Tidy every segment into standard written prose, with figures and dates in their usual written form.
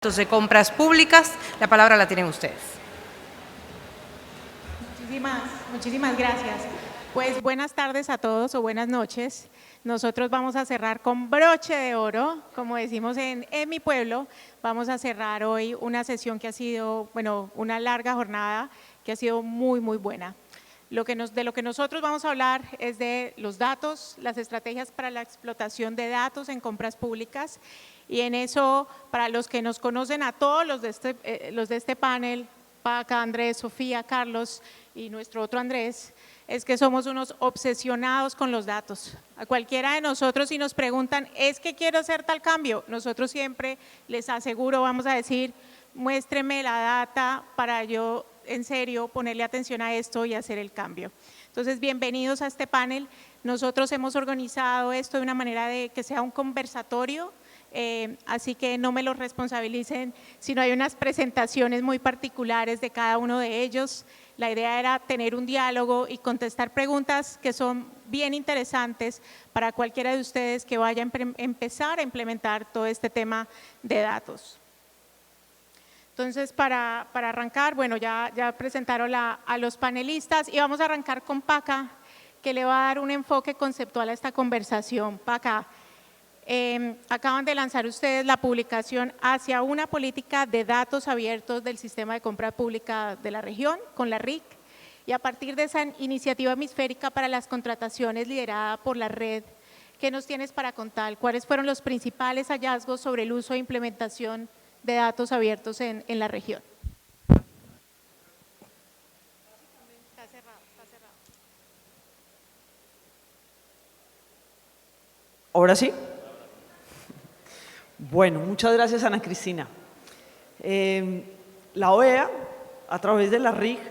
De compras públicas. La palabra la tienen ustedes. Muchísimas gracias. Pues buenas tardes a todos o buenas noches. Nosotros vamos a cerrar con broche de oro, como decimos en mi pueblo. Vamos a cerrar hoy una sesión que ha sido, una larga jornada que ha sido muy buena. De lo que nosotros vamos a hablar es de los datos, las estrategias para la explotación de datos en compras públicas. Y en eso, para los que nos conocen a todos los de este panel, Paca, Andrés, Sofía, Carlos y nuestro otro Andrés, es que somos unos obsesionados con los datos. A cualquiera de nosotros, si nos preguntan, ¿es que quiero hacer tal cambio? Nosotros siempre les aseguro, vamos a decir, muéstreme la data para yo en serio ponerle atención a esto y hacer el cambio. Entonces, bienvenidos a este panel. Nosotros hemos organizado esto de una manera de que sea un conversatorio, así que no me lo responsabilicen, sino hay unas presentaciones muy particulares de cada uno de ellos. La idea era tener un diálogo y contestar preguntas que son bien interesantes para cualquiera de ustedes que vaya a empezar a implementar todo este tema de datos. Entonces, para arrancar, ya presentaron a los panelistas y vamos a arrancar con Paca, que le va a dar un enfoque conceptual a esta conversación. Paca, acaban de lanzar ustedes la publicación hacia una política de datos abiertos del sistema de compra pública de la región con la RIC, y a partir de esa iniciativa hemisférica para las contrataciones liderada por la red, ¿qué nos tienes para contar? ¿Cuáles fueron los principales hallazgos sobre el uso e implementación de datos abiertos en la región? Está cerrado. ¿Ahora sí? Bueno, muchas gracias, Ana Cristina. La OEA, a través de la RIC,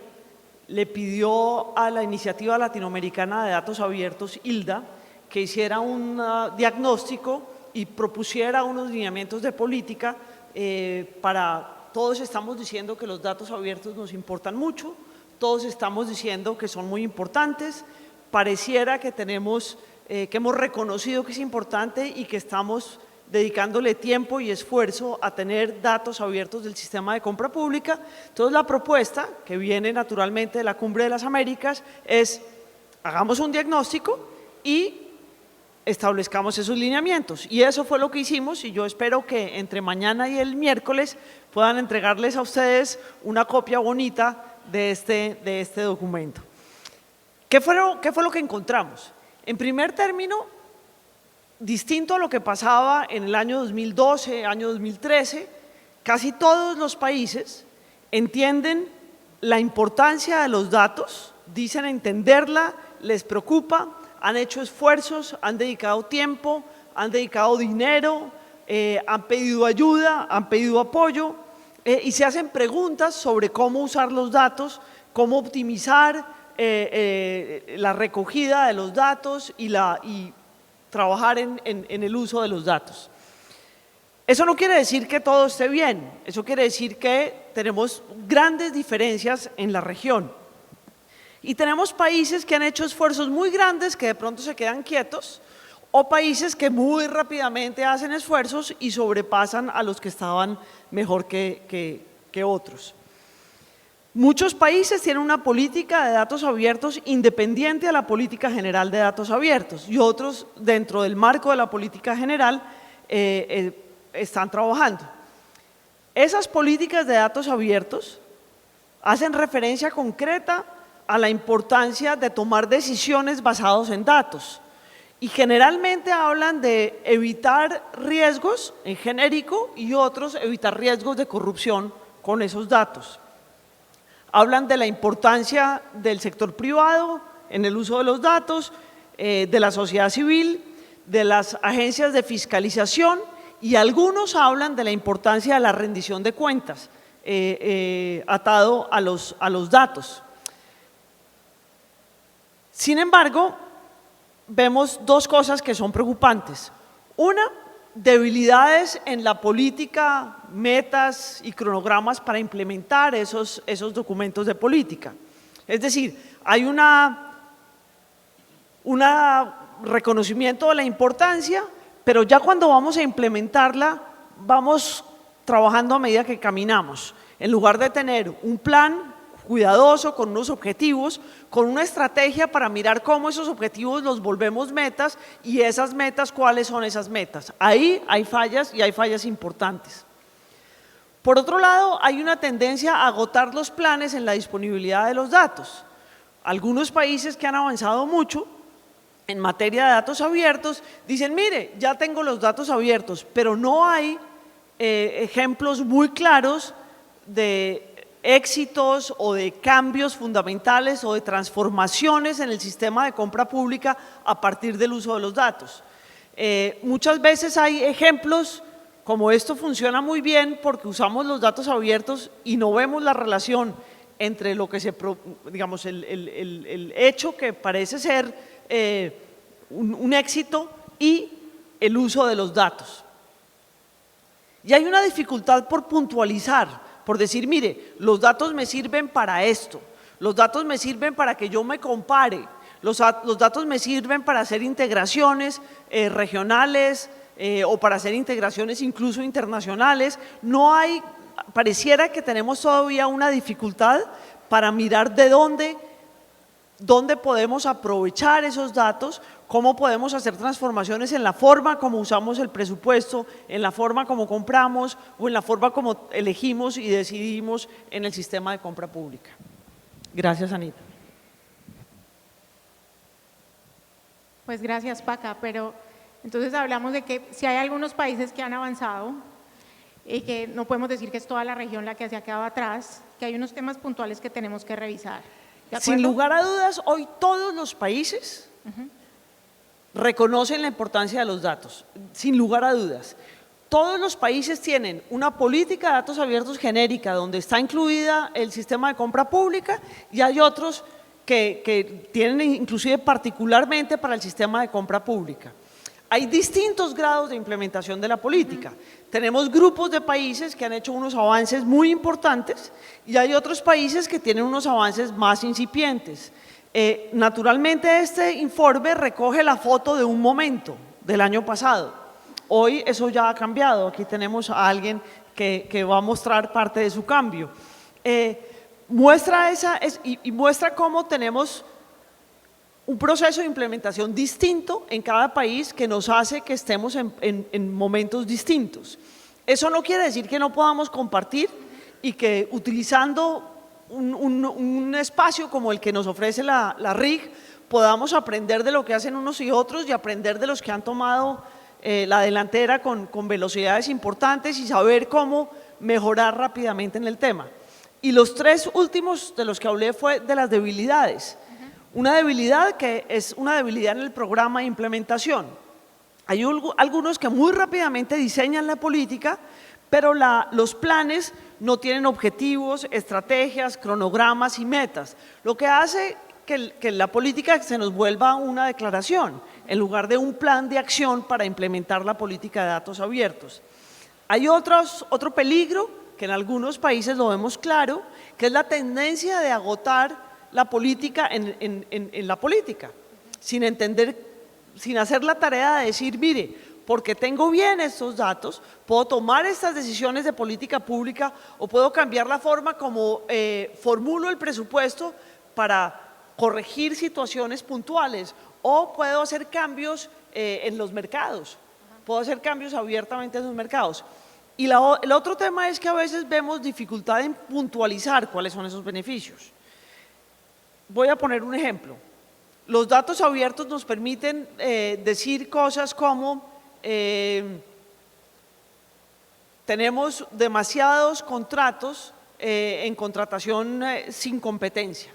le pidió a la Iniciativa Latinoamericana de Datos Abiertos, ILDA, que hiciera un diagnóstico y propusiera unos lineamientos de política todos estamos diciendo que los datos abiertos nos importan mucho, todos estamos diciendo que son muy importantes, pareciera que que hemos reconocido que es importante y que estamos dedicándole tiempo y esfuerzo a tener datos abiertos del sistema de compra pública. Entonces, la propuesta, que viene naturalmente de la Cumbre de las Américas, es hagamos un diagnóstico y establezcamos esos lineamientos. Y eso fue lo que hicimos, y yo espero que entre mañana y el miércoles puedan entregarles a ustedes una copia bonita de este documento. ¿Qué fue lo que encontramos? En primer término, distinto a lo que pasaba en el año 2012, año 2013, casi todos los países entienden la importancia de los datos, dicen entenderla, les preocupa, han hecho esfuerzos, han dedicado tiempo, han dedicado dinero, han pedido ayuda, han pedido apoyo y se hacen preguntas sobre cómo usar los datos, cómo optimizar la recogida de los datos y trabajar en el uso de los datos. Eso no quiere decir que todo esté bien, eso quiere decir que tenemos grandes diferencias en la región. Y tenemos países que han hecho esfuerzos muy grandes que de pronto se quedan quietos, o países que muy rápidamente hacen esfuerzos y sobrepasan a los que estaban mejor que otros. Muchos países tienen una política de datos abiertos independiente a la política general de datos abiertos, y otros, dentro del marco de la política general, están trabajando. Esas políticas de datos abiertos hacen referencia concreta a la importancia de tomar decisiones basadas en datos, y generalmente hablan de evitar riesgos en genérico y otros evitar riesgos de corrupción con esos datos. Hablan de la importancia del sector privado en el uso de los datos, de la sociedad civil, de las agencias de fiscalización, y algunos hablan de la importancia de la rendición de cuentas atado a los datos. Sin embargo, vemos dos cosas que son preocupantes. Una, debilidades en la política, metas y cronogramas para implementar esos documentos de política. Es decir, hay un reconocimiento de la importancia, pero ya cuando vamos a implementarla, vamos trabajando a medida que caminamos. En lugar de tener un plan cuidadoso, con unos objetivos, con una estrategia para mirar cómo esos objetivos los volvemos metas y esas metas, ¿cuáles son esas metas? Ahí hay fallas y hay fallas importantes. Por otro lado, hay una tendencia a agotar los planes en la disponibilidad de los datos. Algunos países que han avanzado mucho en materia de datos abiertos dicen, mire, ya tengo los datos abiertos, pero no hay ejemplos muy claros de éxitos o de cambios fundamentales o de transformaciones en el sistema de compra pública a partir del uso de los datos. Muchas veces hay ejemplos como esto funciona muy bien porque usamos los datos abiertos y no vemos la relación entre lo que digamos, el hecho que parece ser un éxito y el uso de los datos. Y hay una dificultad por puntualizar, por decir, mire, los datos me sirven para esto, los datos me sirven para que yo me compare, los datos me sirven para hacer integraciones regionales o para hacer integraciones incluso internacionales. No hay, pareciera que tenemos todavía una dificultad para mirar de dónde podemos aprovechar esos datos, cómo podemos hacer transformaciones en la forma como usamos el presupuesto, en la forma como compramos o en la forma como elegimos y decidimos en el sistema de compra pública. Gracias, Anita. Pues gracias, Paca, pero entonces hablamos de que si hay algunos países que han avanzado y que no podemos decir que es toda la región la que se ha quedado atrás, que hay unos temas puntuales que tenemos que revisar. Sin lugar a dudas, hoy todos los países reconocen la importancia de los datos, sin lugar a dudas. Todos los países tienen una política de datos abiertos genérica donde está incluida el sistema de compra pública y hay otros que tienen inclusive particularmente para el sistema de compra pública. Hay distintos grados de implementación de la política. Tenemos grupos de países que han hecho unos avances muy importantes y hay otros países que tienen unos avances más incipientes. Naturalmente, este informe recoge la foto de un momento del año pasado. Hoy eso ya ha cambiado. Aquí tenemos a alguien que va a mostrar parte de su cambio. Muestra cómo tenemos un proceso de implementación distinto en cada país que nos hace que estemos en momentos distintos. Eso no quiere decir que no podamos compartir y que utilizando un espacio como el que nos ofrece la RIG podamos aprender de lo que hacen unos y otros y aprender de los que han tomado la delantera con velocidades importantes y saber cómo mejorar rápidamente en el tema. Y los tres últimos de los que hablé fue de las debilidades. Una debilidad que es una debilidad en el programa de implementación. Hay algunos que muy rápidamente diseñan la política, pero los planes no tienen objetivos, estrategias, cronogramas y metas, lo que hace que la política se nos vuelva una declaración en lugar de un plan de acción para implementar la política de datos abiertos. Hay otro peligro que en algunos países lo vemos claro, que es la tendencia de agotar la política en la política, sin hacer la tarea de decir, mire, porque tengo bien estos datos, puedo tomar estas decisiones de política pública o puedo cambiar la forma como formulo el presupuesto para corregir situaciones puntuales o puedo hacer cambios en los mercados, puedo hacer cambios abiertamente en los mercados. Y el otro tema es que a veces vemos dificultad en puntualizar cuáles son esos beneficios. Voy a poner un ejemplo. Los datos abiertos nos permiten decir cosas como tenemos demasiados contratos en contratación sin competencia.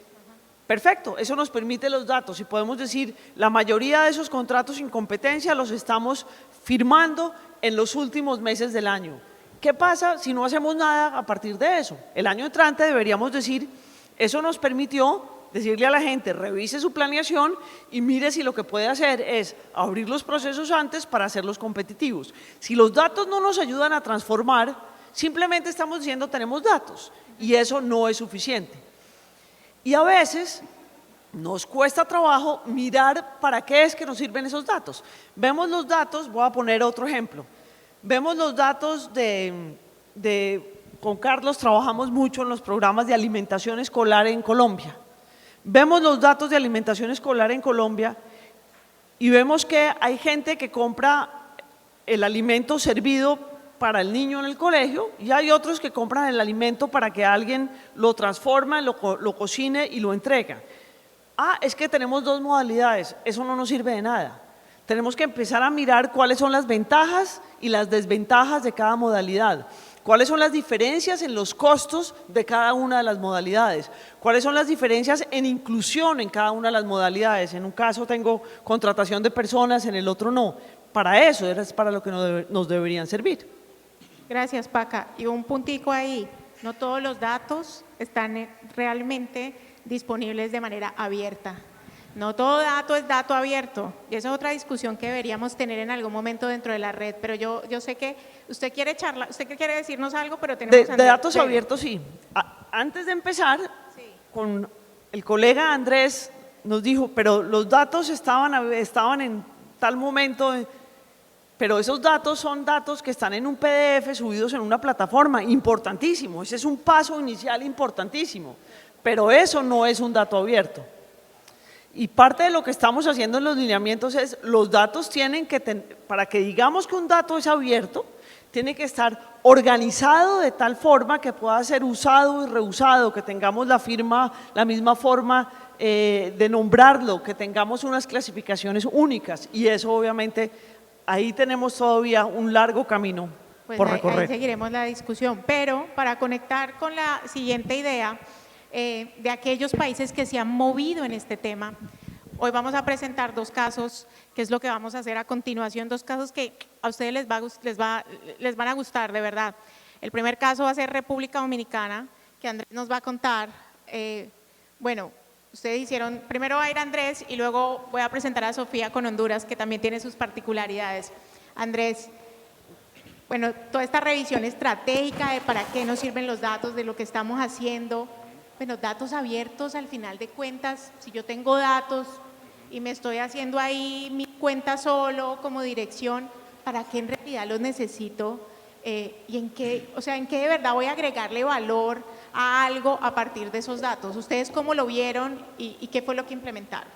Perfecto, eso nos permite los datos y podemos decir la mayoría de esos contratos sin competencia los estamos firmando en los últimos meses del año. ¿Qué pasa si no hacemos nada a partir de eso? El año entrante deberíamos decir, eso nos permitió decirle a la gente, revise su planeación y mire si lo que puede hacer es abrir los procesos antes para hacerlos competitivos. Si los datos no nos ayudan a transformar, simplemente estamos diciendo tenemos datos y eso no es suficiente. Y a veces nos cuesta trabajo mirar para qué es que nos sirven esos datos. Vemos los datos, voy a poner otro ejemplo, vemos los datos de con Carlos trabajamos mucho en los programas de alimentación escolar en Colombia. Vemos los datos de alimentación escolar en Colombia y vemos que hay gente que compra el alimento servido para el niño en el colegio y hay otros que compran el alimento para que alguien lo transforme, lo cocine y lo entrega. Es que tenemos dos modalidades, eso no nos sirve de nada. Tenemos que empezar a mirar cuáles son las ventajas y las desventajas de cada modalidad. ¿Cuáles son las diferencias en los costos de cada una de las modalidades? ¿Cuáles son las diferencias en inclusión en cada una de las modalidades? En un caso tengo contratación de personas, en el otro no. Para eso es para lo que nos deberían servir. Gracias, Paca. Y un puntico ahí, no todos los datos están realmente disponibles de manera abierta. No todo dato es dato abierto, y esa es otra discusión que deberíamos tener en algún momento dentro de la red, pero yo sé que usted quiere charlar, usted quiere decirnos algo, pero tenemos… De datos abiertos, sí. Antes de empezar, sí, con el colega Andrés nos dijo, pero los datos estaban en tal momento, pero esos datos son datos que están en un PDF subidos en una plataforma, importantísimo, ese es un paso inicial importantísimo, pero eso no es un dato abierto. Y parte de lo que estamos haciendo en los lineamientos es, los datos tienen que, para que digamos que un dato es abierto, tiene que estar organizado de tal forma que pueda ser usado y reusado, que tengamos la misma forma de nombrarlo, que tengamos unas clasificaciones únicas y eso obviamente, ahí tenemos todavía un largo camino por recorrer. Ahí seguiremos la discusión, pero para conectar con la siguiente idea, de aquellos países que se han movido en este tema. Hoy vamos a presentar dos casos, que es lo que vamos a hacer a continuación, dos casos que a ustedes les van a gustar, de verdad. El primer caso va a ser República Dominicana, que Andrés nos va a contar. Bueno, ustedes hicieron, primero va a ir Andrés y luego voy a presentar a Sofía con Honduras, que también tiene sus particularidades. Andrés, bueno, toda esta revisión estratégica de para qué nos sirven los datos, de lo que estamos haciendo. Bueno, datos abiertos al final de cuentas, si yo tengo datos y me estoy haciendo ahí mi cuenta solo como dirección, ¿para qué en realidad los necesito? ¿Y en qué de verdad voy a agregarle valor a algo a partir de esos datos? ¿Ustedes cómo lo vieron y qué fue lo que implementaron?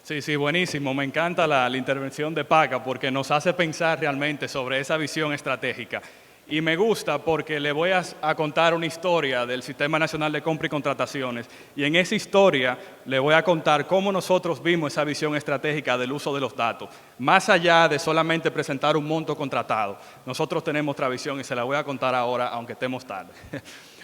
Sí, buenísimo. Me encanta la intervención de Paca porque nos hace pensar realmente sobre esa visión estratégica. Y me gusta porque le voy a contar una historia del Sistema Nacional de Compra y Contrataciones y en esa historia le voy a contar cómo nosotros vimos esa visión estratégica del uso de los datos. Más allá de solamente presentar un monto contratado, nosotros tenemos otra visión y se la voy a contar ahora, aunque estemos tarde.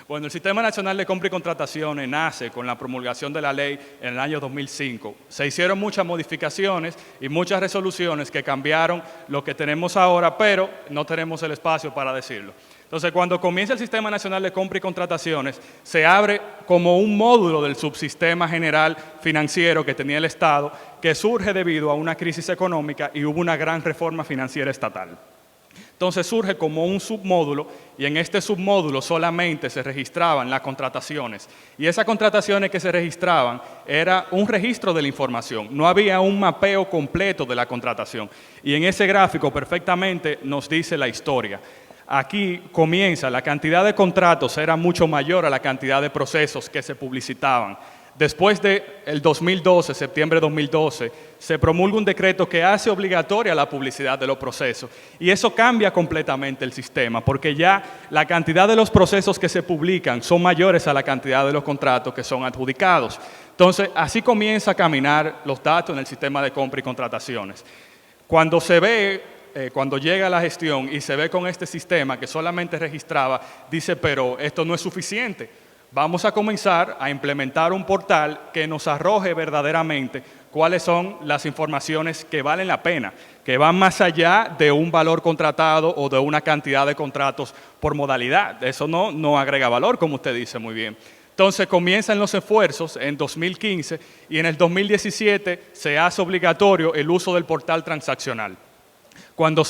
Bueno, el Sistema Nacional de Compra y Contrataciones nace con la promulgación de la ley en el año 2005. Se hicieron muchas modificaciones y muchas resoluciones que cambiaron lo que tenemos ahora, pero no tenemos el espacio para decirlo. Entonces, cuando comienza el Sistema Nacional de Compra y Contrataciones, se abre como un módulo del subsistema general financiero que tenía el Estado, que surge debido a una crisis económica y hubo una gran reforma financiera estatal. Entonces surge como un submódulo y en este submódulo solamente se registraban las contrataciones y esas contrataciones que se registraban era un registro de la información, no había un mapeo completo de la contratación y en ese gráfico perfectamente nos dice la historia. Aquí comienza, la cantidad de contratos era mucho mayor a la cantidad de procesos que se publicitaban. Después del 2012, septiembre de 2012, se promulga un decreto que hace obligatoria la publicidad de los procesos y eso cambia completamente el sistema porque ya la cantidad de los procesos que se publican son mayores a la cantidad de los contratos que son adjudicados. Entonces, así comienza a caminar los datos en el sistema de compra y contrataciones. Cuando llega la gestión y se ve con este sistema que solamente registraba, dice, pero esto no es suficiente. Vamos a comenzar a implementar un portal que nos arroje verdaderamente cuáles son las informaciones que valen la pena, que van más allá de un valor contratado o de una cantidad de contratos por modalidad. Eso no agrega valor, como usted dice muy bien. Entonces comienzan los esfuerzos en 2015 y en el 2017 se hace obligatorio el uso del portal transaccional. Cuando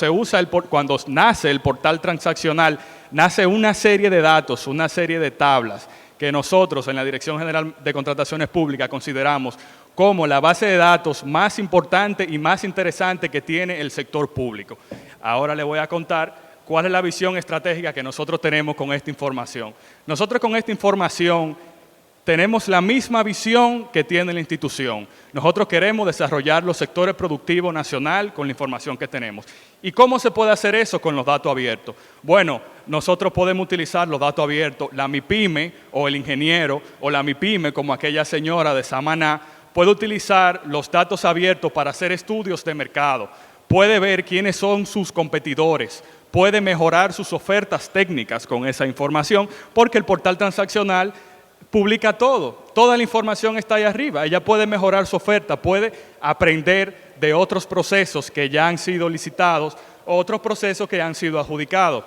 nace el portal transaccional, nace una serie de datos, una serie de tablas que nosotros en la Dirección General de Contrataciones Públicas consideramos como la base de datos más importante y más interesante que tiene el sector público. Ahora le voy a contar ¿cuál es la visión estratégica que nosotros tenemos con esta información? Nosotros con esta información tenemos la misma visión que tiene la institución. Nosotros queremos desarrollar los sectores productivos nacional con la información que tenemos. ¿Y cómo se puede hacer eso con los datos abiertos? Bueno, nosotros podemos utilizar los datos abiertos. La MIPYME o el ingeniero o la MIPYME, como aquella señora de Samaná, puede utilizar los datos abiertos para hacer estudios de mercado. Puede ver quiénes son sus competidores. Puede mejorar sus ofertas técnicas con esa información porque el portal transaccional publica todo, toda la información está ahí arriba. Ella puede mejorar su oferta, puede aprender de otros procesos que ya han sido licitados, otros procesos que han sido adjudicados.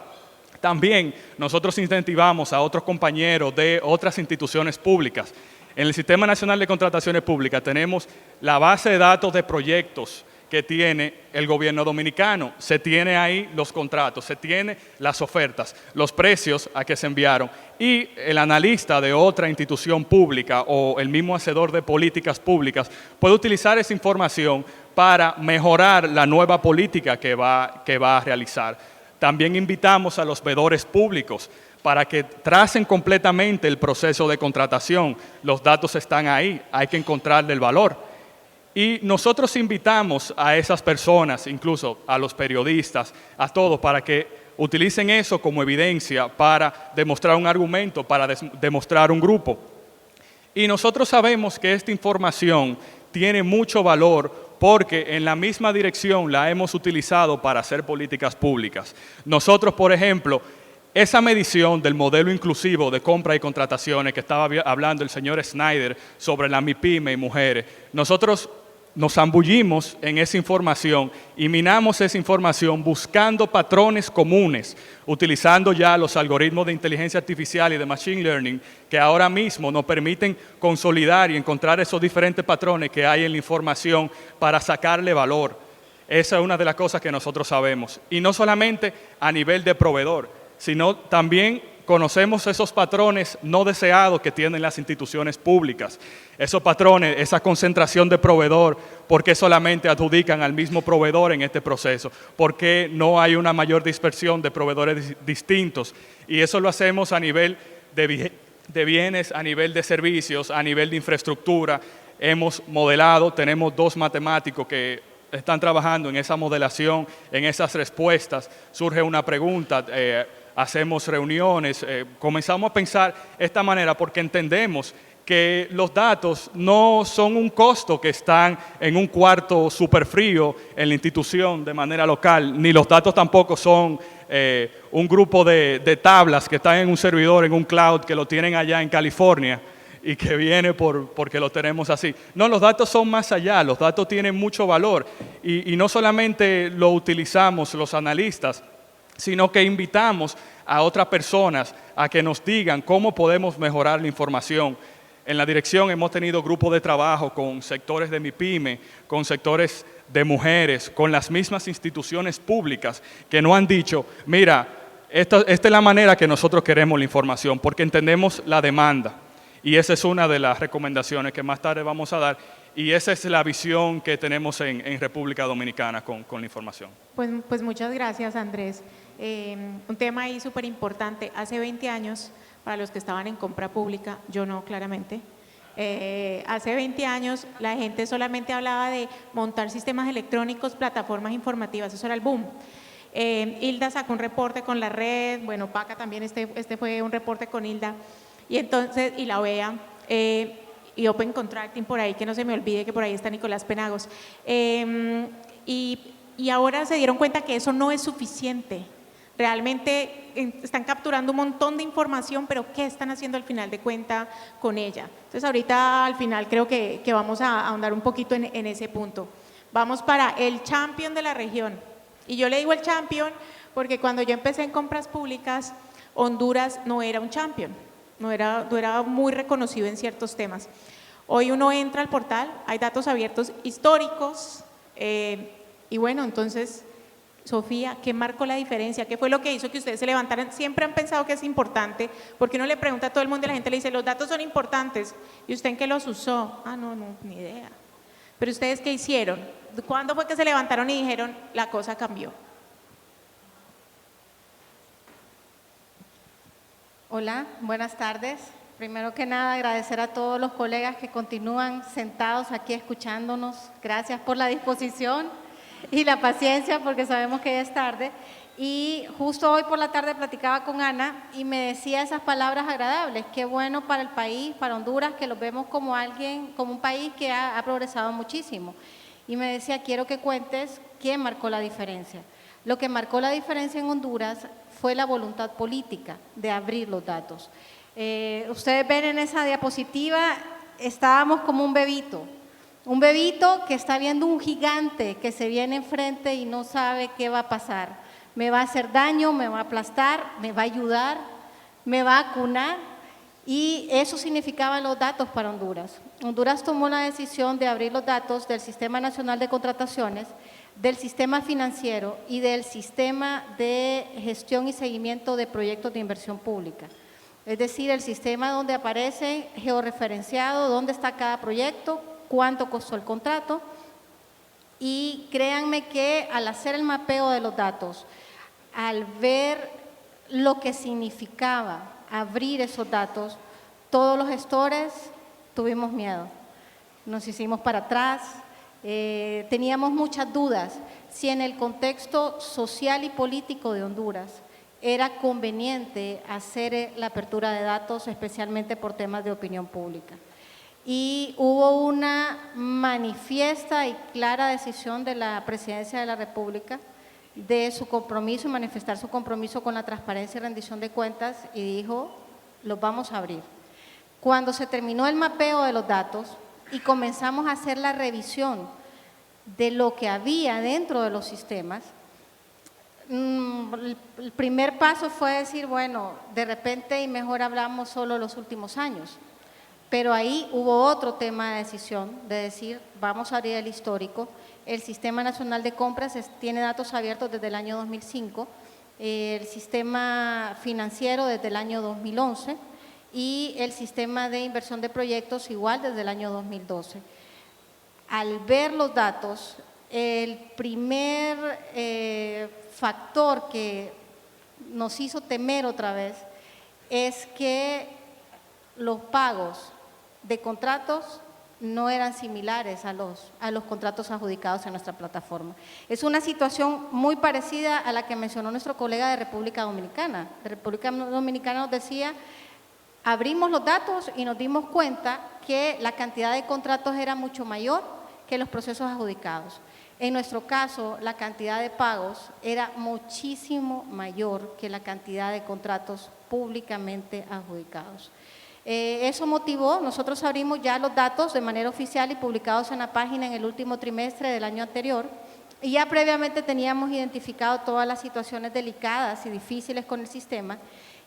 También nosotros incentivamos a otros compañeros de otras instituciones públicas. En el Sistema Nacional de Contrataciones Públicas tenemos la base de datos de proyectos que tiene el gobierno dominicano. Se tiene ahí los contratos, se tiene las ofertas, los precios a que se enviaron. Y el analista de otra institución pública o el mismo hacedor de políticas públicas puede utilizar esa información para mejorar la nueva política que va a realizar. También invitamos a los veedores públicos para que tracen completamente el proceso de contratación. Los datos están ahí, hay que encontrarle el valor. Y nosotros invitamos a esas personas, incluso a los periodistas, a todos, para que utilicen eso como evidencia para demostrar un argumento, para demostrar un grupo. Y nosotros sabemos que esta información tiene mucho valor porque en la misma dirección la hemos utilizado para hacer políticas públicas. Nosotros, por ejemplo, esa medición del modelo inclusivo de compra y contrataciones que estaba hablando el señor Snyder sobre la MIPYME y mujeres, nosotros nos zambullimos en esa información y minamos esa información buscando patrones comunes, utilizando ya los algoritmos de inteligencia artificial y de machine learning que ahora mismo nos permiten consolidar y encontrar esos diferentes patrones que hay en la información para sacarle valor. Esa es una de las cosas que nosotros sabemos. Y no solamente a nivel de proveedor, sino también conocemos esos patrones no deseados que tienen las instituciones públicas. Esos patrones, esa concentración de proveedor, ¿por qué solamente adjudican al mismo proveedor en este proceso? ¿Por qué no hay una mayor dispersión de proveedores distintos? Y eso lo hacemos a nivel de bienes, a nivel de servicios, a nivel de infraestructura. Hemos modelado, tenemos 2 matemáticos que están trabajando en esa modelación, en esas respuestas. Surge una pregunta, hacemos reuniones, comenzamos a pensar de esta manera porque entendemos que los datos no son un costo que están en un cuarto súper frío en la institución de manera local, ni los datos tampoco son un grupo de tablas que están en un servidor, en un cloud, que lo tienen allá en California y que viene porque lo tenemos así. No, los datos son más allá, los datos tienen mucho valor y no solamente lo utilizamos los analistas, sino que invitamos a otras personas a que nos digan cómo podemos mejorar la información. En la dirección hemos tenido grupos de trabajo con sectores de MIPYME, con sectores de mujeres, con las mismas instituciones públicas que nos han dicho, mira, esta es la manera que nosotros queremos la información, porque entendemos la demanda. Y esa es una de las recomendaciones que más tarde vamos a dar. Y esa es la visión que tenemos en República Dominicana con la información. Pues muchas gracias, Andrés. Un tema ahí súper importante. Hace 20 años, para los que estaban en compra pública, yo no, claramente, hace 20 años la gente solamente hablaba de montar sistemas electrónicos, plataformas informativas, eso era el boom. Hilda sacó un reporte con la red, bueno, PACA también, este fue un reporte con Hilda, y entonces, y la OEA, y Open Contracting por ahí, que no se me olvide que por ahí está Nicolás Penagos. Y ahora se dieron cuenta que eso no es suficiente. Realmente están capturando un montón de información, pero ¿qué están haciendo al final de cuenta con ella? Entonces ahorita al final creo que vamos a ahondar un poquito en ese punto. Vamos para el champion de la región. Y yo le digo el champion porque cuando yo empecé en compras públicas, Honduras no era un champion. No era muy reconocido en ciertos temas. Hoy uno entra al portal, hay datos abiertos históricos y bueno, entonces, Sofía, ¿qué marcó la diferencia? ¿Qué fue lo que hizo que ustedes se levantaran? Siempre han pensado que es importante, porque uno le pregunta a todo el mundo y la gente le dice, los datos son importantes, ¿y usted en qué los usó? Ah, no, ni idea. Pero ¿ustedes qué hicieron? ¿Cuándo fue que se levantaron y dijeron, la cosa cambió? Hola, buenas tardes. Primero que nada, agradecer a todos los colegas que continúan sentados aquí escuchándonos. Gracias por la disposición y la paciencia, porque sabemos que ya es tarde. Y justo hoy por la tarde platicaba con Ana y me decía esas palabras agradables. Qué bueno para el país, para Honduras, que lo vemos como como un país que ha progresado muchísimo. Y me decía, quiero que cuentes quién marcó la diferencia. Lo que marcó la diferencia en Honduras fue la voluntad política de abrir los datos. Ustedes ven en esa diapositiva, estábamos como un bebito que está viendo un gigante que se viene enfrente y no sabe qué va a pasar. Me va a hacer daño, me va a aplastar, me va a ayudar, me va a acunar, y eso significaban los datos para Honduras. Honduras tomó la decisión de abrir los datos del Sistema Nacional de Contrataciones, del sistema financiero y del sistema de gestión y seguimiento de proyectos de inversión pública. Es decir, el sistema donde aparece georreferenciado dónde está cada proyecto, cuánto costó el contrato, y créanme que al hacer el mapeo de los datos, al ver lo que significaba abrir esos datos, todos los gestores tuvimos miedo, nos hicimos para atrás, teníamos muchas dudas si en el contexto social y político de Honduras era conveniente hacer la apertura de datos, especialmente por temas de opinión pública. Y hubo una manifiesta y clara decisión de la Presidencia de la República de su compromiso y manifestar su compromiso con la transparencia y rendición de cuentas, y dijo, los vamos a abrir. Cuando se terminó el mapeo de los datos y comenzamos a hacer la revisión de lo que había dentro de los sistemas, el primer paso fue decir, bueno, de repente y mejor hablamos solo los últimos años. Pero ahí hubo otro tema de decisión, de decir, vamos a abrir el histórico. El Sistema Nacional de Compras tiene datos abiertos desde el año 2005, el sistema financiero desde el año 2011 y el sistema de inversión de proyectos igual desde el año 2012. Al ver los datos, el primer factor que nos hizo temer otra vez es que los pagos de contratos no eran similares a los contratos adjudicados en nuestra plataforma. Es una situación muy parecida a la que mencionó nuestro colega de República Dominicana. De República Dominicana nos decía, abrimos los datos y nos dimos cuenta que la cantidad de contratos era mucho mayor que los procesos adjudicados. En nuestro caso, la cantidad de pagos era muchísimo mayor que la cantidad de contratos públicamente adjudicados. Eso motivó, nosotros abrimos ya los datos de manera oficial y publicados en la página en el último trimestre del año anterior, y ya previamente teníamos identificado todas las situaciones delicadas y difíciles con el sistema,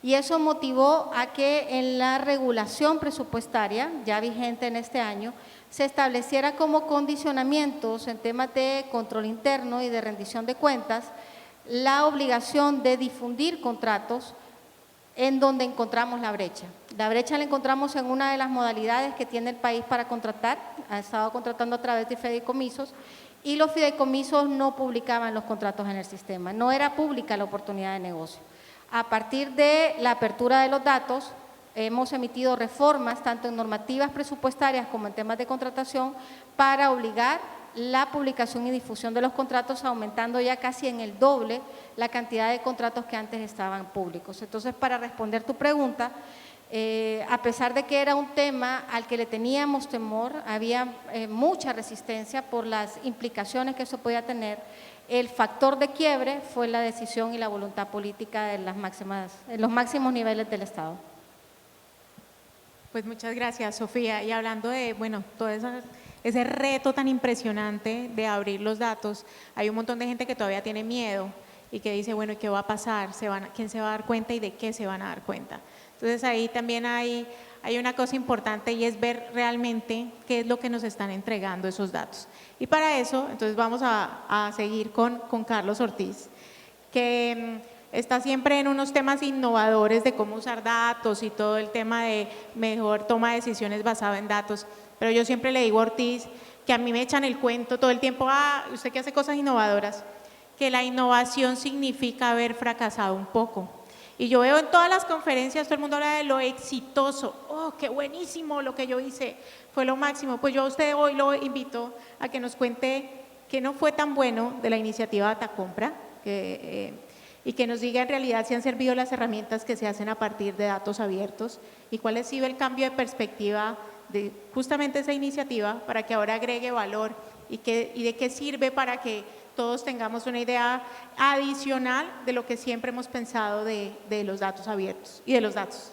y eso motivó a que en la regulación presupuestaria, ya vigente en este año, se estableciera como condicionamientos en temas de control interno y de rendición de cuentas la obligación de difundir contratos en donde encontramos la brecha. La brecha la encontramos en una de las modalidades que tiene el país para contratar, ha estado contratando a través de fideicomisos, y los fideicomisos no publicaban los contratos en el sistema, no era pública la oportunidad de negocio. A partir de la apertura de los datos, hemos emitido reformas tanto en normativas presupuestarias como en temas de contratación para obligar la publicación y difusión de los contratos, aumentando ya casi en el doble la cantidad de contratos que antes estaban públicos. Entonces, para responder tu pregunta, a pesar de que era un tema al que le teníamos temor, había mucha resistencia por las implicaciones que eso podía tener, el factor de quiebre fue la decisión y la voluntad política de los máximos niveles del Estado. Pues muchas gracias, Sofía. Y hablando de, bueno, todo ese reto tan impresionante de abrir los datos, hay un montón de gente que todavía tiene miedo y que dice, bueno, ¿y qué va a pasar? ¿Quién se va a dar cuenta y de qué se van a dar cuenta? Entonces ahí también hay una cosa importante, y es ver realmente qué es lo que nos están entregando esos datos. Y para eso, entonces vamos a seguir con Carlos Ortiz, que está siempre en unos temas innovadores de cómo usar datos y todo el tema de mejor toma de decisiones basado en datos. Pero yo siempre le digo a Ortiz que a mí me echan el cuento todo el tiempo, usted que hace cosas innovadoras, que la innovación significa haber fracasado un poco. Y yo veo en todas las conferencias, todo el mundo habla de lo exitoso. ¡Oh, qué buenísimo lo que yo hice! Fue lo máximo. Pues yo a usted hoy lo invito a que nos cuente qué no fue tan bueno de la iniciativa Datacompra y que nos diga en realidad si han servido las herramientas que se hacen a partir de datos abiertos y cuál ha sido el cambio de perspectiva de justamente esa iniciativa para que ahora agregue valor y de qué sirve para que todos tengamos una idea adicional de lo que siempre hemos pensado de los datos abiertos y de los datos.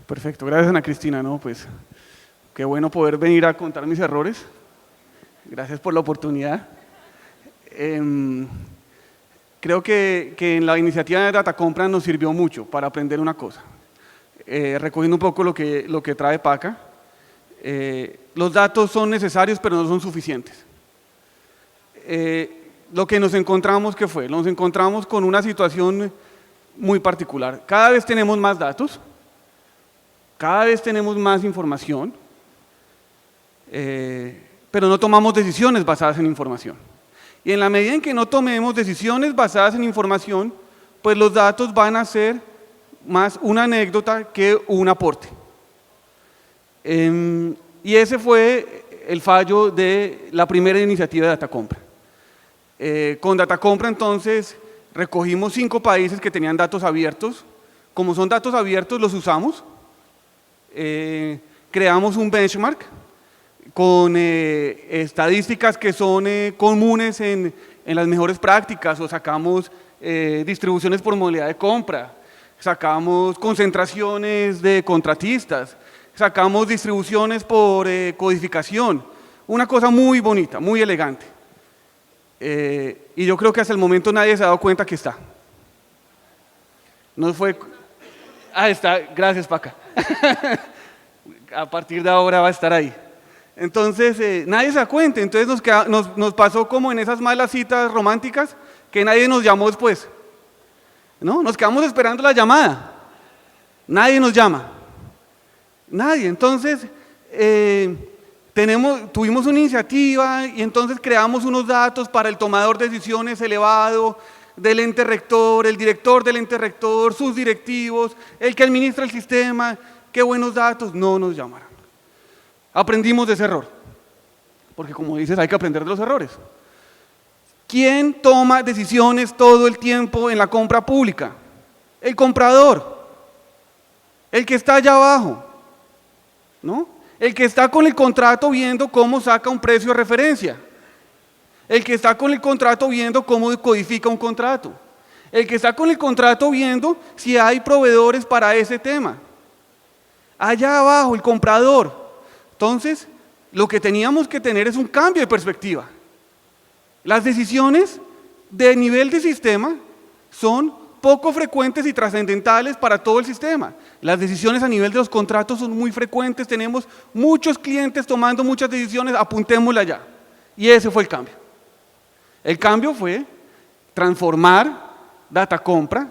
Perfecto, gracias Ana Cristina, ¿no? Pues qué bueno poder venir a contar mis errores. Gracias por la oportunidad. Creo que en la iniciativa de Datacompra nos sirvió mucho para aprender una cosa. Recogiendo un poco lo que trae Paca, los datos son necesarios pero no son suficientes. Lo que nos encontramos, ¿qué fue? Nos encontramos con una situación muy particular. Cada vez tenemos más datos, cada vez tenemos más información, pero no tomamos decisiones basadas en información. Y en la medida en que no tomemos decisiones basadas en información, pues los datos van a ser más una anécdota que un aporte. Y ese fue el fallo de la primera iniciativa de Datacompra. Con Datacompra entonces recogimos 5 países que tenían datos abiertos. Como son datos abiertos, los usamos. Creamos un benchmark con estadísticas que son comunes en las mejores prácticas, o sacamos distribuciones por modalidad de compra, sacamos concentraciones de contratistas, sacamos distribuciones por codificación, una cosa muy bonita, muy elegante. Y yo creo que hasta el momento nadie se ha dado cuenta que está. No fue... Ah, está, gracias Paca. A partir de ahora va a estar ahí. Entonces, nadie se da cuenta, entonces nos pasó como en esas malas citas románticas que nadie nos llamó después. ¿No? Nos quedamos esperando la llamada. Nadie nos llama. Nadie. Entonces, tuvimos una iniciativa y entonces creamos unos datos para el tomador de decisiones elevado, del ente rector, el director del ente rector, sus directivos, el que administra el sistema. Qué buenos datos. No nos llamaron. Aprendimos de ese error, porque como dices, hay que aprender de los errores. ¿Quién toma decisiones todo el tiempo en la compra pública? El comprador, el que está allá abajo, ¿no? El que está con el contrato viendo cómo saca un precio de referencia, el que está con el contrato viendo cómo codifica un contrato, el que está con el contrato viendo si hay proveedores para ese tema. Allá abajo, el comprador. Entonces, lo que teníamos que tener es un cambio de perspectiva. Las decisiones de nivel de sistema son poco frecuentes y trascendentales para todo el sistema. Las decisiones a nivel de los contratos son muy frecuentes, tenemos muchos clientes tomando muchas decisiones, apuntémosla ya. Y ese fue el cambio. El cambio fue transformar Datacompra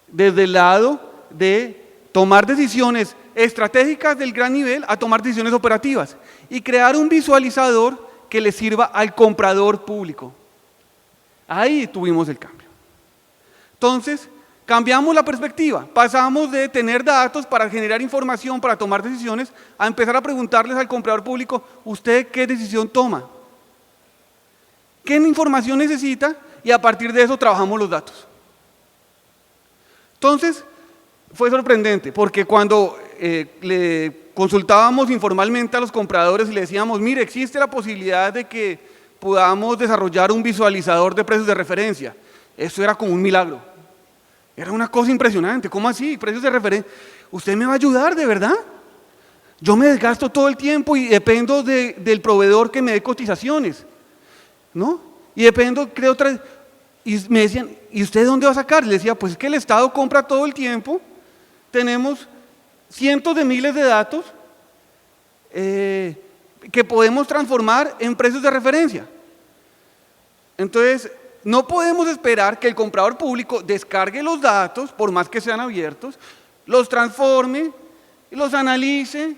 desde el lado de tomar decisiones estratégicas del gran nivel a tomar decisiones operativas y crear un visualizador que le sirva al comprador público. Ahí tuvimos el cambio. Entonces, cambiamos la perspectiva, pasamos de tener datos para generar información, para tomar decisiones, a empezar a preguntarles al comprador público, ¿usted qué decisión toma? ¿Qué información necesita? Y a partir de eso trabajamos los datos. Entonces, fue sorprendente, porque cuando le consultábamos informalmente a los compradores y le decíamos, mire, existe la posibilidad de que podamos desarrollar un visualizador de precios de referencia. Eso era como un milagro. Era una cosa impresionante. ¿Cómo así? Precios de referencia. ¿Usted me va a ayudar de verdad? Yo me desgasto todo el tiempo y dependo del proveedor que me dé cotizaciones, ¿no? Y dependo, creo, y me decían, ¿y usted dónde va a sacar? Le decía, pues es que el Estado compra todo el tiempo, tenemos cientos de miles de datos que podemos transformar en precios de referencia. Entonces, no podemos esperar que el comprador público descargue los datos, por más que sean abiertos, los transforme, los analice.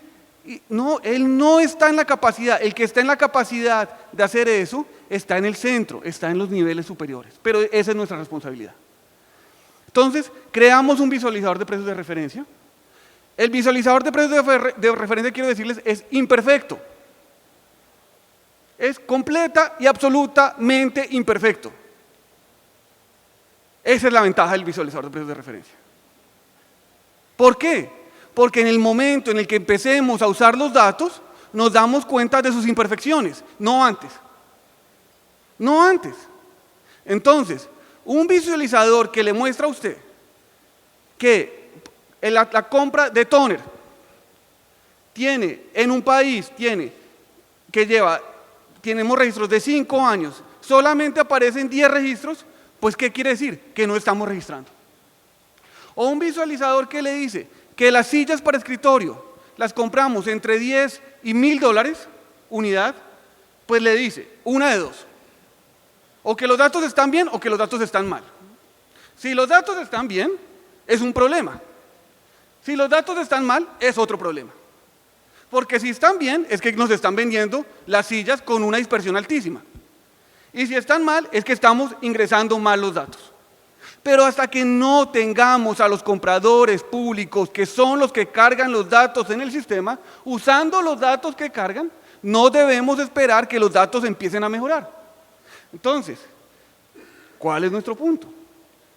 No, él no está en la capacidad, el que está en la capacidad de hacer eso está en el centro, está en los niveles superiores, pero esa es nuestra responsabilidad. Entonces, creamos un visualizador de precios de referencia. El visualizador de precios de referencia, quiero decirles, es imperfecto. Es completa y absolutamente imperfecto. Esa es la ventaja del visualizador de precios de referencia. ¿Por qué? Porque en el momento en el que empecemos a usar los datos, nos damos cuenta de sus imperfecciones, no antes. No antes. Entonces, un visualizador que le muestra a usted que la compra de tóner tiene, en un país, tenemos registros de 5 años, solamente aparecen 10 registros, pues ¿qué quiere decir? Que no estamos registrando. O un visualizador que le dice que las sillas para escritorio las compramos entre 10 y $1,000 unidad, pues le dice una de dos. O que los datos están bien o que los datos están mal. Si los datos están bien, es un problema. Si los datos están mal, es otro problema. Porque si están bien, es que nos están vendiendo las sillas con una dispersión altísima. Y si están mal, es que estamos ingresando mal los datos. Pero hasta que no tengamos a los compradores públicos, que son los que cargan los datos en el sistema, usando los datos que cargan, no debemos esperar que los datos empiecen a mejorar. Entonces, ¿cuál es nuestro punto?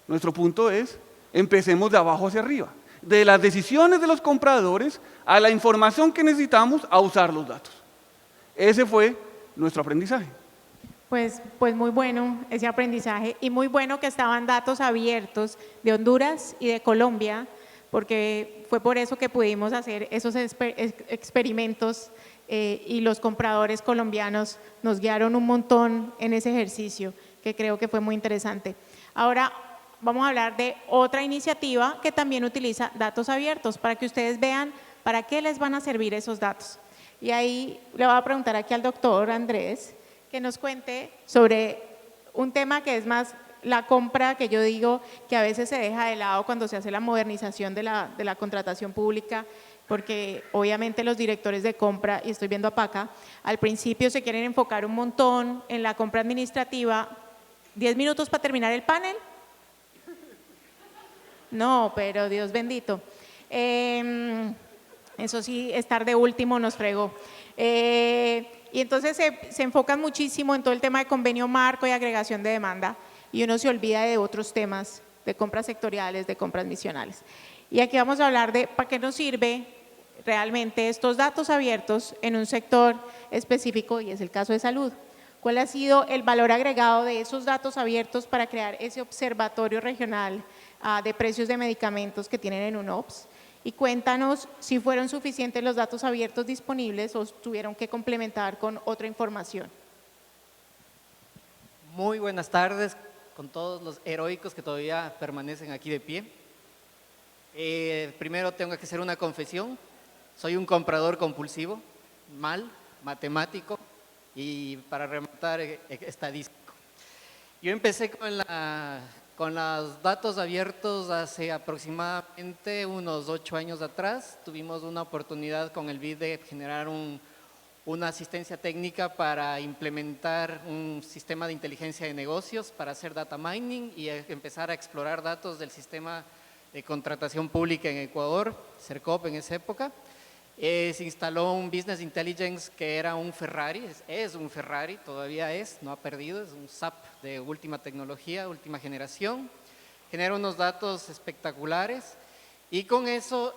Nuestro punto es, empecemos de abajo hacia arriba, de las decisiones de los compradores a la información que necesitamos a usar los datos. Ese fue nuestro aprendizaje. Pues muy bueno ese aprendizaje y muy bueno que estaban datos abiertos de Honduras y de Colombia, porque fue por eso que pudimos hacer esos experimentos y los compradores colombianos nos guiaron un montón en ese ejercicio, que creo que fue muy interesante. Ahora vamos a hablar de otra iniciativa que también utiliza datos abiertos para que ustedes vean para qué les van a servir esos datos. Y ahí le voy a preguntar aquí al doctor Andrés que nos cuente sobre un tema que es más la compra, que yo digo que a veces se deja de lado cuando se hace la modernización de la contratación pública, porque obviamente los directores de compra, y estoy viendo a Paca, al principio se quieren enfocar un montón en la compra administrativa. 10 minutos para terminar el panel. No, pero Dios bendito. Eso sí, estar de último nos fregó. Y entonces se enfocan muchísimo en todo el tema de convenio marco y agregación de demanda y uno se olvida de otros temas, de compras sectoriales, de compras misionales. Y aquí vamos a hablar de para qué nos sirve realmente estos datos abiertos en un sector específico y es el caso de salud. ¿Cuál ha sido el valor agregado de esos datos abiertos para crear ese observatorio regional de precios de medicamentos que tienen en UNOPS? Y cuéntanos si fueron suficientes los datos abiertos disponibles o tuvieron que complementar con otra información. Muy buenas tardes con todos los heroicos que todavía permanecen aquí de pie. Primero tengo que hacer una confesión. Soy un comprador compulsivo, matemático y para rematar estadístico. Yo empecé con los datos abiertos hace aproximadamente unos 8 años atrás. Tuvimos una oportunidad con el BID de generar una asistencia técnica para implementar un sistema de inteligencia de negocios para hacer data mining y empezar a explorar datos del sistema de contratación pública en Ecuador, CERCOP en esa época. Se instaló un Business Intelligence que era un Ferrari, es un Ferrari, todavía no ha perdido, es un SAP de última tecnología, última generación. Genera unos datos espectaculares y con eso,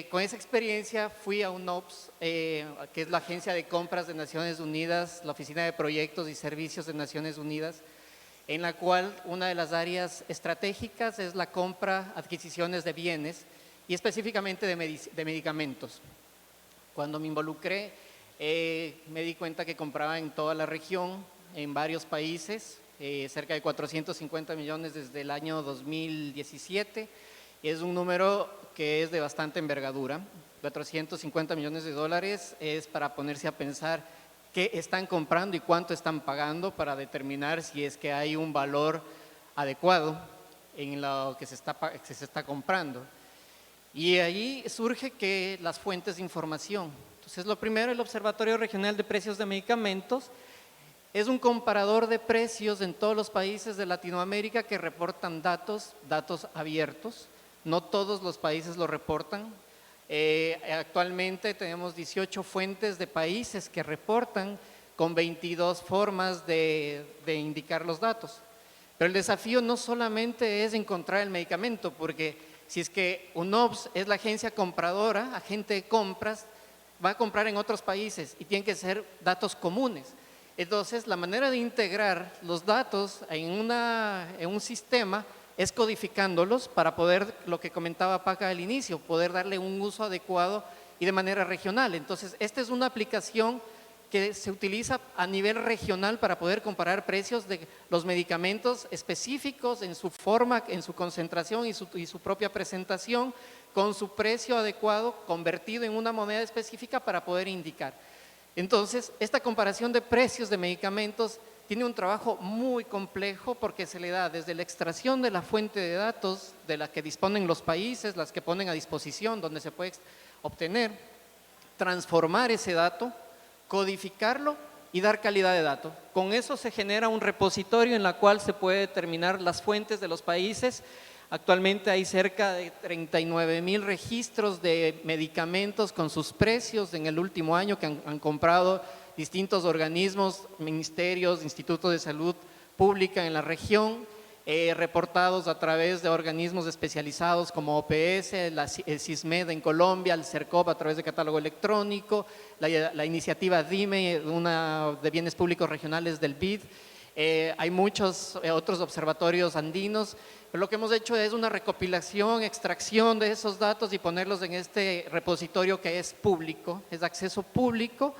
con esa experiencia fui a UNOPS, que es la Agencia de Compras de Naciones Unidas, la Oficina de Proyectos y Servicios de Naciones Unidas, en la cual una de las áreas estratégicas es la compra, adquisiciones de bienes y específicamente de medicamentos. Cuando me involucré, me di cuenta que compraba en toda la región, en varios países, cerca de 450 millones desde el año 2017. Es un número que es de bastante envergadura. 450 millones de dólares es para ponerse a pensar qué están comprando y cuánto están pagando para determinar si es que hay un valor adecuado en lo que se está comprando. Y ahí surge que las fuentes de información. Entonces, lo primero, el Observatorio Regional de Precios de Medicamentos Es un comparador de precios en todos los países de Latinoamérica que reportan datos abiertos. No todos los países lo reportan. Actualmente tenemos 18 fuentes de países que reportan con 22 formas de indicar los datos. Pero el desafío no solamente es encontrar el medicamento, porque si es que UNOPS es la agencia compradora, agente de compras, va a comprar en otros países y tienen que ser datos comunes. Entonces, la manera de integrar los datos en un sistema es codificándolos para poder, lo que comentaba Paca al inicio, poder darle un uso adecuado y de manera regional. Entonces, esta es una aplicación que se utiliza a nivel regional para poder comparar precios de los medicamentos específicos en su forma, en su concentración y su propia presentación, con su precio adecuado convertido en una moneda específica para poder indicar. Entonces, esta comparación de precios de medicamentos tiene un trabajo muy complejo porque se le da desde la extracción de la fuente de datos de la que disponen los países, las que ponen a disposición, donde se puede obtener, transformar ese dato, codificarlo y dar calidad de dato. Con eso se genera un repositorio en la cual se puede determinar las fuentes de los países. Actualmente hay cerca de 39,000 registros de medicamentos con sus precios en el último año que han comprado distintos organismos, ministerios, institutos de salud pública en la región, reportados a través de organismos especializados como OPS, el CISMED en Colombia, el CERCOP a través de catálogo electrónico, la iniciativa DIME, una de bienes públicos regionales del BID. Hay muchos otros observatorios andinos, pero lo que hemos hecho es una recopilación, extracción de esos datos y ponerlos en este repositorio que es público, es de acceso público.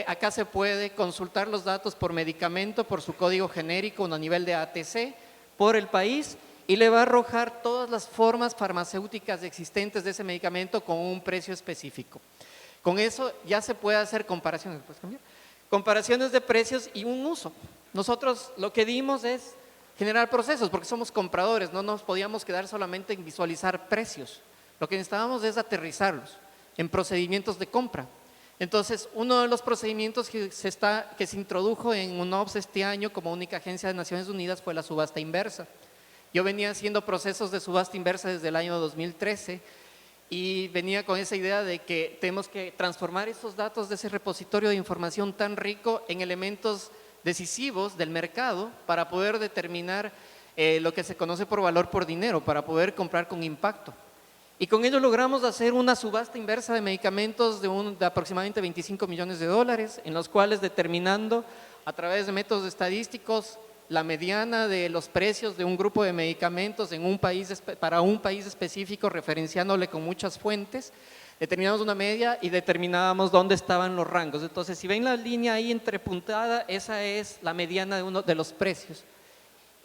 Acá se puede consultar los datos por medicamento, por su código genérico a nivel de ATC, por el país, y le va a arrojar todas las formas farmacéuticas existentes de ese medicamento con un precio específico. Con eso ya se puede hacer comparaciones. ¿Puedes cambiar? Comparaciones de precios y un uso. Nosotros lo que dimos es generar procesos, porque somos compradores, no nos podíamos quedar solamente en visualizar precios. Lo que necesitábamos es aterrizarlos en procedimientos de compra. Entonces, uno de los procedimientos que se introdujo en UNOPS este año como única agencia de Naciones Unidas fue la subasta inversa. Yo venía haciendo procesos de subasta inversa desde el año 2013 y venía con esa idea de que tenemos que transformar esos datos de ese repositorio de información tan rico en elementos decisivos del mercado para poder determinar lo que se conoce por valor por dinero, para poder comprar con impacto. Y con ello logramos hacer una subasta inversa de medicamentos de aproximadamente 25 millones de dólares, en los cuales determinando a través de métodos estadísticos la mediana de los precios de un grupo de medicamentos en un país, para un país específico, referenciándole con muchas fuentes, determinamos una media y determinábamos dónde estaban los rangos. Entonces, si ven la línea ahí entrepuntada, esa es la mediana de uno de los precios.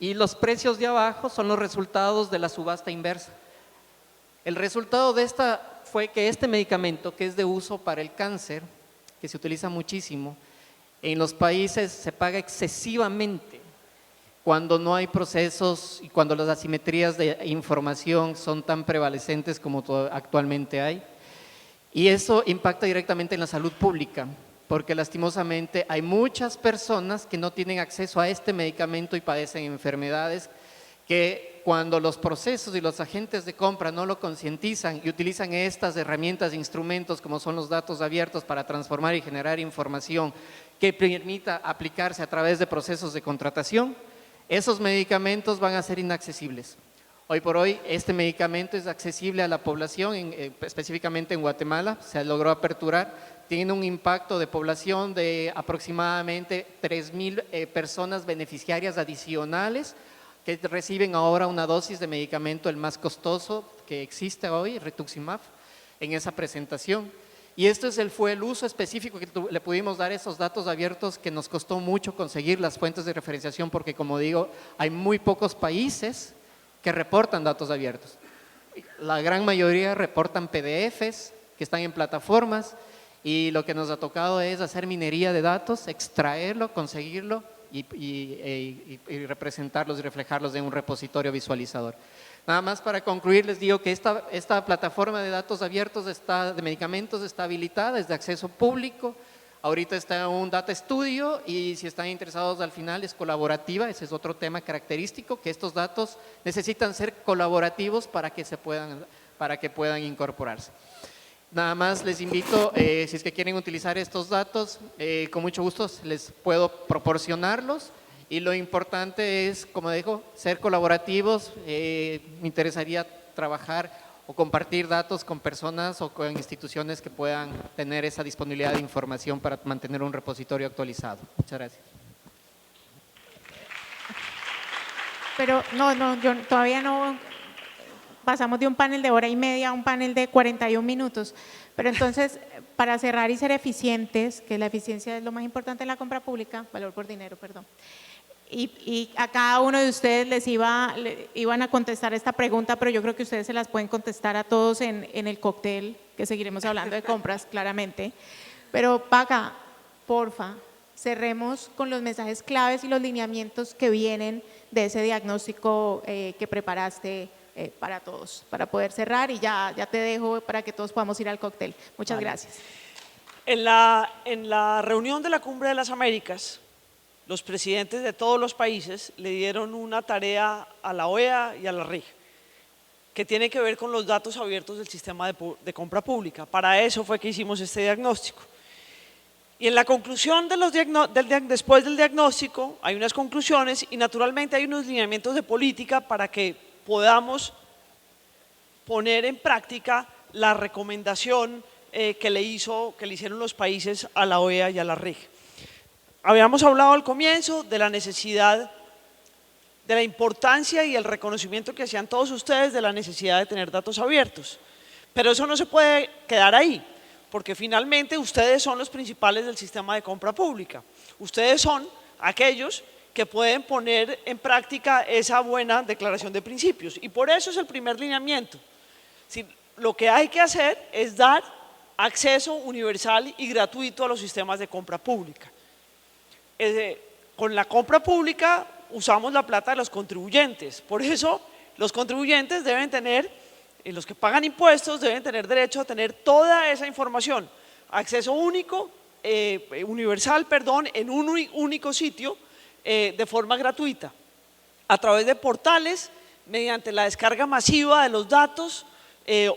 Y los precios de abajo son los resultados de la subasta inversa. El resultado de esta fue que este medicamento, que es de uso para el cáncer, que se utiliza muchísimo, en los países se paga excesivamente cuando no hay procesos y cuando las asimetrías de información son tan prevalecentes como actualmente hay. Y eso impacta directamente en la salud pública, porque lastimosamente hay muchas personas que no tienen acceso a este medicamento y padecen enfermedades que cuando los procesos y los agentes de compra no lo concientizan y utilizan estas herramientas e instrumentos como son los datos abiertos para transformar y generar información que permita aplicarse a través de procesos de contratación, esos medicamentos van a ser inaccesibles. Hoy por hoy este medicamento es accesible a la población, específicamente en Guatemala, se logró aperturar, tiene un impacto de población de aproximadamente 3,000 personas beneficiarias adicionales que reciben ahora una dosis de medicamento, el más costoso que existe hoy, rituximab, en esa presentación. Y este fue el uso específico que le pudimos dar esos datos abiertos que nos costó mucho conseguir las fuentes de referenciación porque, como digo, hay muy pocos países que reportan datos abiertos. La gran mayoría reportan PDFs que están en plataformas y lo que nos ha tocado es hacer minería de datos, extraerlo, conseguirlo y representarlos y reflejarlos en un repositorio visualizador. Nada más para concluir les digo que esta plataforma de datos abiertos de medicamentos está habilitada, es de acceso público. Ahorita está un data estudio y si están interesados al final es colaborativa, ese es otro tema característico, que estos datos necesitan ser colaborativos para que puedan incorporarse. Nada más les invito, si es que quieren utilizar estos datos, con mucho gusto les puedo proporcionarlos y lo importante es, como digo, ser colaborativos. Me interesaría trabajar o compartir datos con personas o con instituciones que puedan tener esa disponibilidad de información para mantener un repositorio actualizado. Muchas gracias. Pero yo todavía no, pasamos de un panel de hora y media a un panel de 41 minutos. Pero entonces, para cerrar y ser eficientes, que la eficiencia es lo más importante en la compra pública, valor por dinero, perdón. Y a cada uno de ustedes iban a contestar esta pregunta, pero yo creo que ustedes se las pueden contestar a todos en el cóctel, que seguiremos hablando de compras, claramente. Pero Paca, porfa, cerremos con los mensajes claves y los lineamientos que vienen de ese diagnóstico que preparaste para todos, para poder cerrar, y ya te dejo para que todos podamos ir al cóctel. Muchas gracias. En la reunión de la Cumbre de las Américas, los presidentes de todos los países le dieron una tarea a la OEA y a la RIG, que tiene que ver con los datos abiertos del sistema de compra pública. Para eso fue que hicimos este diagnóstico. Y en la conclusión después del diagnóstico hay unas conclusiones y naturalmente hay unos lineamientos de política para que podamos poner en práctica la recomendación que le hicieron los países a la OEA y a la RIG. Habíamos hablado al comienzo de la necesidad, de la importancia y el reconocimiento que hacían todos ustedes de la necesidad de tener datos abiertos. Pero eso no se puede quedar ahí, porque finalmente ustedes son los principales del sistema de compra pública. Ustedes son aquellos que pueden poner en práctica esa buena declaración de principios. Y por eso es el primer lineamiento. Lo que hay que hacer es dar acceso universal y gratuito a los sistemas de compra pública. Con la compra pública usamos la plata de los contribuyentes, por eso los contribuyentes deben tener, los que pagan impuestos deben tener derecho a tener toda esa información, acceso universal, en un único sitio de forma gratuita, a través de portales, mediante la descarga masiva de los datos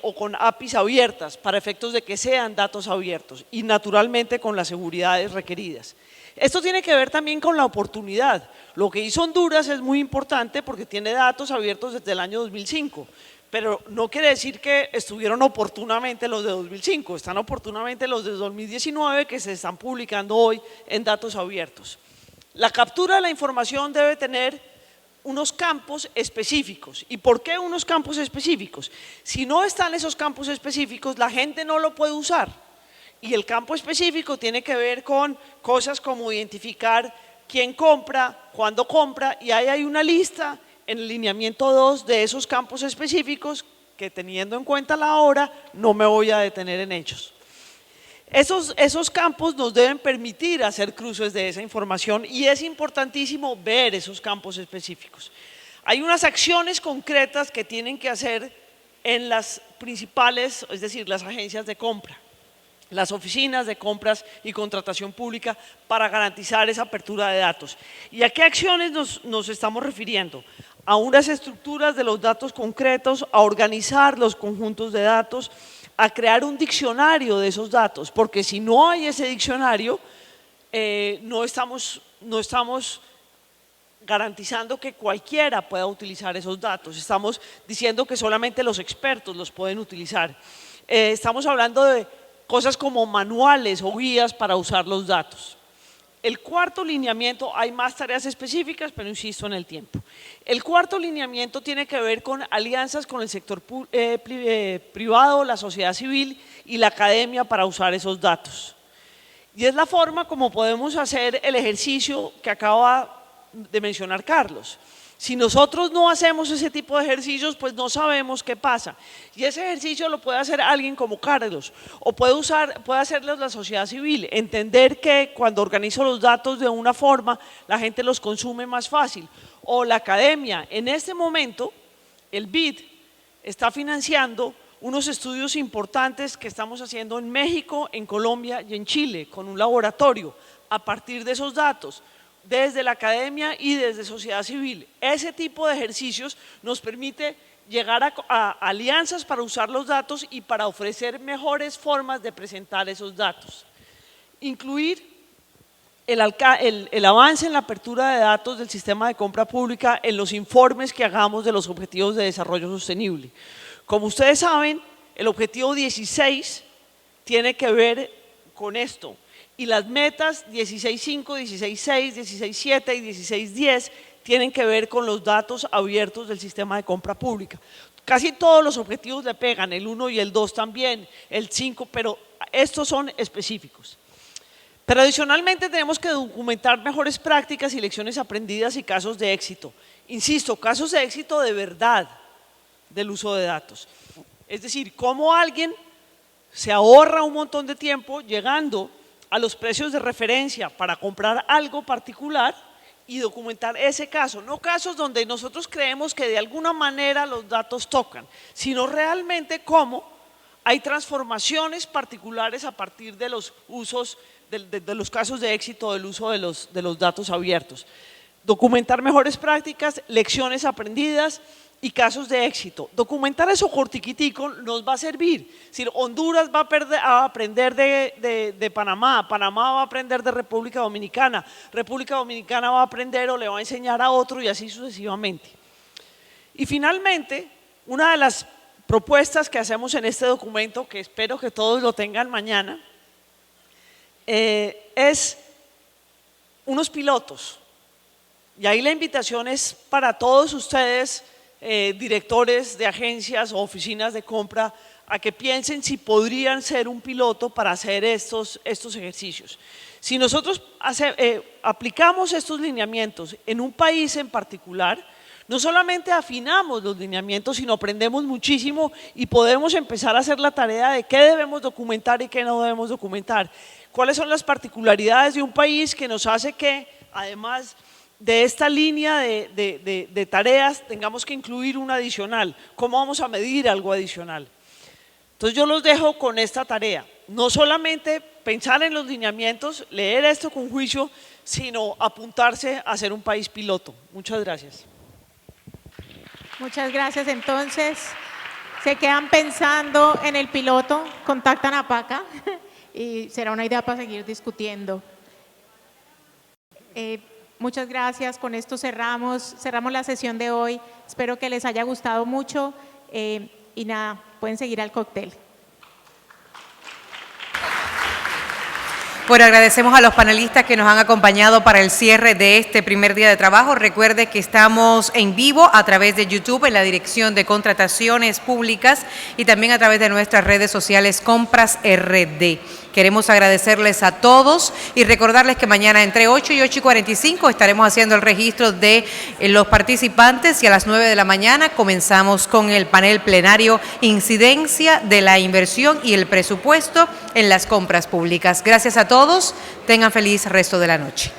o con APIs abiertas para efectos de que sean datos abiertos y naturalmente con las seguridades requeridas. Esto tiene que ver también con la oportunidad. Lo que hizo Honduras es muy importante porque tiene datos abiertos desde el año 2005, pero no quiere decir que estuvieron oportunamente los de 2005, están oportunamente los de 2019 que se están publicando hoy en datos abiertos. La captura de la información debe tener unos campos específicos. ¿Y por qué unos campos específicos? Si no están esos campos específicos, la gente no lo puede usar. Y el campo específico tiene que ver con cosas como identificar quién compra, cuándo compra, y ahí hay una lista en el lineamiento 2 de esos campos específicos que, teniendo en cuenta la hora, no me voy a detener en ellos. Esos campos nos deben permitir hacer cruces de esa información y es importantísimo ver esos campos específicos. Hay unas acciones concretas que tienen que hacer en las principales, es decir, las agencias de compra, las oficinas de compras y contratación pública para garantizar esa apertura de datos. ¿Y a qué acciones nos estamos refiriendo? A unas estructuras de los datos concretos, a organizar los conjuntos de datos, a crear un diccionario de esos datos, porque si no hay ese diccionario, no estamos garantizando que cualquiera pueda utilizar esos datos, estamos diciendo que solamente los expertos los pueden utilizar. Estamos hablando de cosas como manuales o guías para usar los datos. El cuarto lineamiento, hay más tareas específicas, pero insisto en el tiempo. El cuarto lineamiento tiene que ver con alianzas con el sector privado, la sociedad civil y la academia para usar esos datos. Y es la forma como podemos hacer el ejercicio que acaba de mencionar Carlos. Si nosotros no hacemos ese tipo de ejercicios, pues no sabemos qué pasa. Y ese ejercicio lo puede hacer alguien como Carlos, o puede hacerlo la sociedad civil, entender que cuando organizo los datos de una forma, la gente los consume más fácil. O la academia. En este momento, el BID está financiando unos estudios importantes que estamos haciendo en México, en Colombia y en Chile, con un laboratorio, a partir de esos datos, desde la academia y desde sociedad civil. Ese tipo de ejercicios nos permite llegar a alianzas para usar los datos y para ofrecer mejores formas de presentar esos datos. Incluir el avance en la apertura de datos del sistema de compra pública en los informes que hagamos de los objetivos de desarrollo sostenible. Como ustedes saben, el objetivo 16 tiene que ver con esto, y las metas 16.5, 16.6, 16.7 y 16.10 tienen que ver con los datos abiertos del sistema de compra pública. Casi todos los objetivos le pegan, el 1 y el 2 también, el 5, pero estos son específicos. Pero adicionalmente tenemos que documentar mejores prácticas y lecciones aprendidas y casos de éxito. Insisto, casos de éxito de verdad del uso de datos. Es decir, cómo alguien se ahorra un montón de tiempo llegando a los precios de referencia para comprar algo particular y documentar ese caso. No casos donde nosotros creemos que de alguna manera los datos tocan, sino realmente cómo hay transformaciones particulares a partir de los usos, de los casos de éxito del uso de los datos abiertos. Documentar mejores prácticas, lecciones aprendidas y casos de éxito. Documentar eso cortiquitico nos va a servir. Si Honduras va a aprender de Panamá, Panamá va a aprender de República Dominicana, República Dominicana va a aprender o le va a enseñar a otro y así sucesivamente. Y finalmente, una de las propuestas que hacemos en este documento, que espero que todos lo tengan mañana, es unos pilotos. Y ahí la invitación es para todos ustedes, directores de agencias o oficinas de compra, a que piensen si podrían ser un piloto para hacer estos ejercicios. Si nosotros aplicamos estos lineamientos en un país en particular, no solamente afinamos los lineamientos, sino aprendemos muchísimo y podemos empezar a hacer la tarea de qué debemos documentar y qué no debemos documentar. Cuáles son las particularidades de un país que nos hace que, además de esta línea de tareas, tengamos que incluir una adicional. ¿Cómo vamos a medir algo adicional? Entonces yo los dejo con esta tarea. No solamente pensar en los lineamientos, leer esto con juicio, sino apuntarse a ser un país piloto. Muchas gracias. Muchas gracias. Entonces, se quedan pensando en el piloto, contactan a PACA y será una idea para seguir discutiendo. Muchas gracias. Con esto cerramos la sesión de hoy. Espero que les haya gustado mucho y nada, pueden seguir al cóctel. Bueno, agradecemos a los panelistas que nos han acompañado para el cierre de este primer día de trabajo. Recuerde que estamos en vivo a través de YouTube en la Dirección de Contrataciones Públicas y también a través de nuestras redes sociales Compras RD. Queremos agradecerles a todos y recordarles que mañana entre 8 y 8:45 estaremos haciendo el registro de los participantes y a las 9 de la mañana comenzamos con el panel plenario Incidencia de la inversión y el presupuesto en las compras públicas. Gracias a todos, tengan feliz resto de la noche.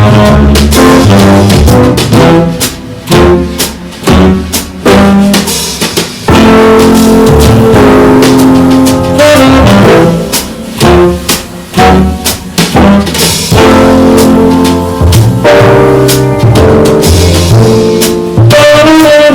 Thank you.